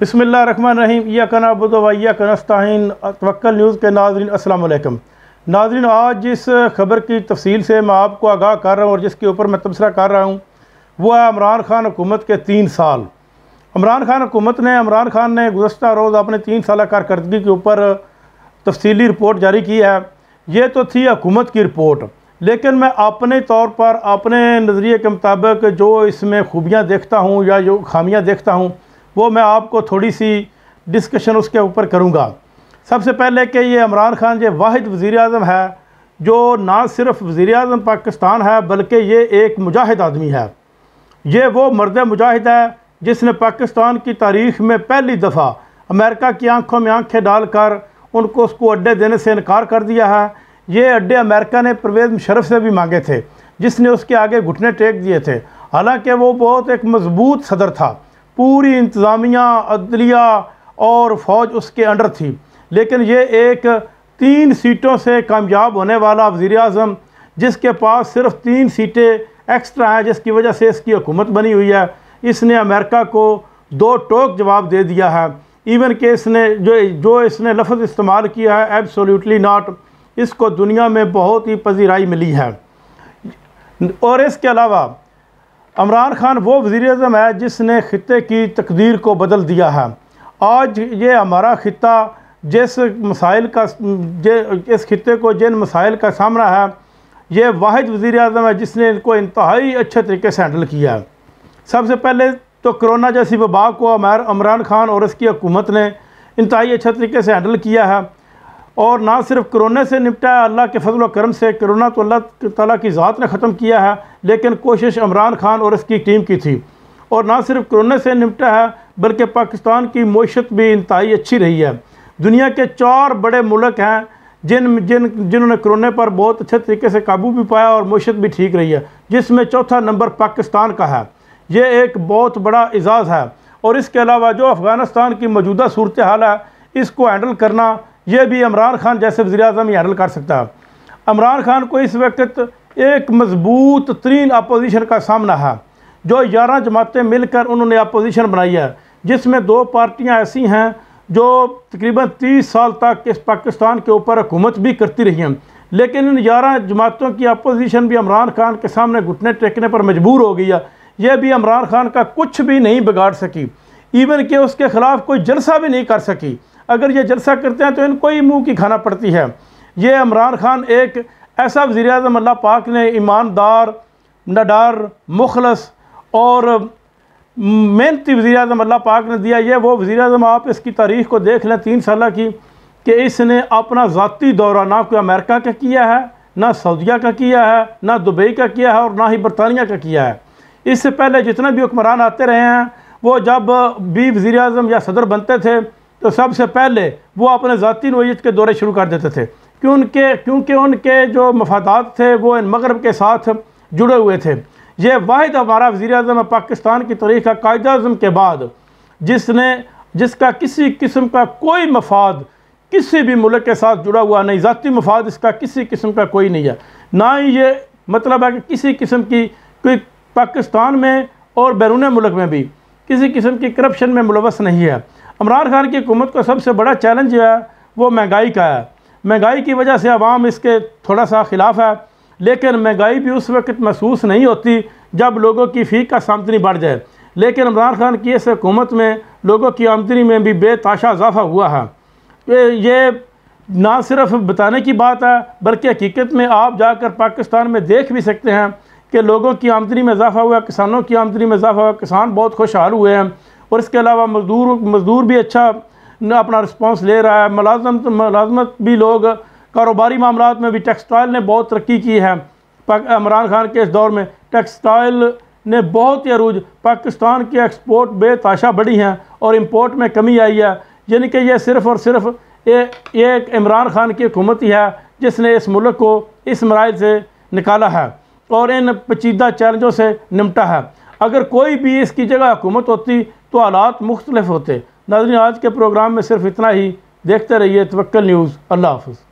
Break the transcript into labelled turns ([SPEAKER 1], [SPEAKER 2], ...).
[SPEAKER 1] बिस्मिल्लाहिर्रहमानिर्रहीम। इय्याका नअबुदु व इय्याका नस्तईन। तवक्कल न्यूज़ के नाज़रीन अस्सलाम वालेकुम। नाज़रीन, आज जिस खबर की तफसील से मैं आपको आगाह कर रहा हूँ और जिसके ऊपर मैं तबसरा कर रहा हूँ वो है इमरान खान हुकूमत के 3 साल। इमरान खान ने गुज़श्ता रोज़ अपने 3 साल कारकर्दगी के ऊपर तफसीली रिपोर्ट जारी की है। ये तो थी हुकूमत की रिपोर्ट, लेकिन मैं अपने तौर पर अपने नज़रिए के मुताबिक जो इसमें खूबियाँ देखता हूँ या जो खामियाँ देखता हूँ वो मैं आपको थोड़ी सी डिस्कशन उसके ऊपर करूँगा। सबसे पहले कि ये इमरान खान ये वाहिद वज़ीर-ए-आज़म है जो ना सिर्फ वज़ीर-ए-आज़म पाकिस्तान है बल्कि ये एक मुजाहिद आदमी है। ये वो मर्द मुजाहिद है जिसने पाकिस्तान की तारीख़ में पहली दफ़ा अमेरिका की आंखों में आंखें डालकर उसको अड्डे देने से इनकार कर दिया है। ये अड्डे अमेरिका ने परवेज़ मुशर्रफ से भी मांगे थे, जिसने उसके आगे घुटने टेक दिए थे। हालांकि वो बहुत एक मजबूत सदर था, पूरी इंतज़ामिया, अदलिया और फ़ौज उसके अंडर थी, लेकिन ये एक 3 सीटों से कामयाब होने वाला वज़ीर-ए-आज़म जिसके पास सिर्फ 3 सीटें एक्स्ट्रा हैं, जिसकी वजह से इसकी हुकूमत बनी हुई है, इसने अमेरिका को 2 टोक जवाब दे दिया है। इवन के इसने जो इसने लफ्ज़ इस्तेमाल किया है एब्सोल्युटली नॉट, इसको दुनिया में बहुत ही पजीराई मिली है। और इसके अलावा इमरान खान वो वज़ीर-ए-आज़म है जिसने ख़ित्ते की तकदीर को बदल दिया है। आज ये हमारा ख़ित्ता जिस ख़ित्ते को जिन मसाइल का सामना है, ये वाहिद वज़ीर-ए-आज़म है जिसने इनको इंतहाई अच्छे तरीके से हैंडल किया है। सबसे पहले तो कोरोना जैसी वबा को इमरान खान और इसकी हुकूमत ने इंतहाई अच्छे तरीके से हैंडल किया है। और ना सिर्फ कोरोना से निपटा है, अल्लाह के फजल व करम से कोरोना तो अल्लाह ताला की ज़ात ने ख़त्म किया है, लेकिन कोशिश इमरान खान और इसकी टीम की थी। और ना सिर्फ कोरोना से निपटा है बल्कि पाकिस्तान की मईशत भी इंतहाई अच्छी रही है। दुनिया के 4 बड़े मुल्क हैं जिन्होंने कोरोना पर बहुत अच्छे तरीके से काबू भी पाया और मईशत भी ठीक रही है, जिसमें चौथा नंबर पाकिस्तान का है। ये एक बहुत बड़ा एजाज़ है। और इसके अलावा जो अफ़गानिस्तान की मौजूदा सूरत हाल है, इसको हैंडल करना ये भी इमरान खान जैसे वज़ीर-ए-आज़म ही हैंडल कर सकता है। इमरान खान को इस वक्त एक मजबूत तरीन अपोजिशन का सामना है। जो 11 जमातें मिलकर उन्होंने अपोजिशन बनाई है, जिसमें 2 पार्टियां ऐसी हैं जो तकरीबन 30 साल तक इस पाकिस्तान के ऊपर हुकूमत भी करती रही हैं, लेकिन इन 11 जमातों की अपोजिशन भी इमरान खान के सामने घुटने टेकने पर मजबूर हो गई है। यह भी इमरान खान का कुछ भी नहीं बिगाड़ सकी, इवन कि उसके ख़िलाफ़ कोई जलसा भी नहीं कर सकी। अगर ये जलसा करते हैं तो इनको ही मुँह की खाना पड़ती है। ये इमरान खान एक ऐसा वज़ीर-ए-आज़म अल्लाह पाक ने ईमानदार, निडर, मुखलस और मेहनती वज़ीर-ए-आज़म अल्लाह पाक ने दिया। ये वो वज़ीर-ए-आज़म, आप इसकी तारीख़ को देख लें 3 साल की, कि इसने अपना ज़ाती दौरा ना कोई अमेरिका का किया है, ना सऊदीया का किया है, ना दुबई का किया है और ना ही बरतानिया का किया है। इससे पहले जितने भी हुक्मरान आते रहे हैं, वो जब भी वज़ीर-ए-आज़म या सदर बनते थे तो सबसे पहले वो अपने ज़ाती नोयत के दौरे शुरू कर देते थे, क्योंकि उनके जो मफादात थे वो इन मगरब के साथ जुड़े हुए थे। ये वाहिद हमारा वज़ीर-ए-आज़म है पाकिस्तान की तारीख़ का कायद-ए-आज़म के बाद जिसका किसी किस्म का कोई मफाद किसी भी मुल्क के साथ जुड़ा हुआ नहीं, ज़ाती मफाद इसका किसी किस्म का कोई नहीं है। ना ही ये मतलब है कि किसी किस्म की कोई पाकिस्तान में और बैरून मुल्क में भी किसी किस्म की करप्शन में मुलवस नहीं है। इमरान खान की हुकूमत का सबसे बड़ा चैलेंज जो है वो महंगाई का है। महंगाई की वजह से अवाम इसके थोड़ा सा ख़िलाफ़ है, लेकिन महंगाई भी उस वक्त महसूस नहीं होती जब लोगों की फ़ी का आमदनी बढ़ जाए। लेकिन इमरान खान की इस हुकूमत में लोगों की आमदनी में भी बेताशा इजाफ़ा हुआ है। ये ना सिर्फ बताने की बात है बल्कि हकीकत में आप जाकर पाकिस्तान में देख भी सकते हैं कि लोगों की आमदनी में इजाफ़ा हुआ, किसानों की आमदनी में इजाफ़ा हुआ, किसान बहुत खुशहाल हुए हैं। और इसके अलावा मज़दूर भी अच्छा अपना रिस्पांस ले रहा है। मुलाजमत भी लोग, कारोबारी मामलात में भी टेक्सटाइल ने बहुत तरक्की की है। इमरान खान के इस दौर में टेक्सटाइल ने बहुत ही अरूज, पाकिस्तान की एक्सपोर्ट बेताशा बढ़ी हैं और इंपोर्ट में कमी आई है। यानी कि यह सिर्फ़ और सिर्फ एक इमरान खान की हुकूमत ही है जिसने इस मुल्क को इस मराइल से निकाला है और इन पेचीदा चैलेंजों से निपटा है। अगर कोई भी इसकी जगह हुकूमत होती तो हालात मुख्तलिफ होते। नाज़रीन, आज के प्रोग्राम में सिर्फ इतना ही। देखते रहिए तवक्कल न्यूज़। अल्लाह हाफ़िज़।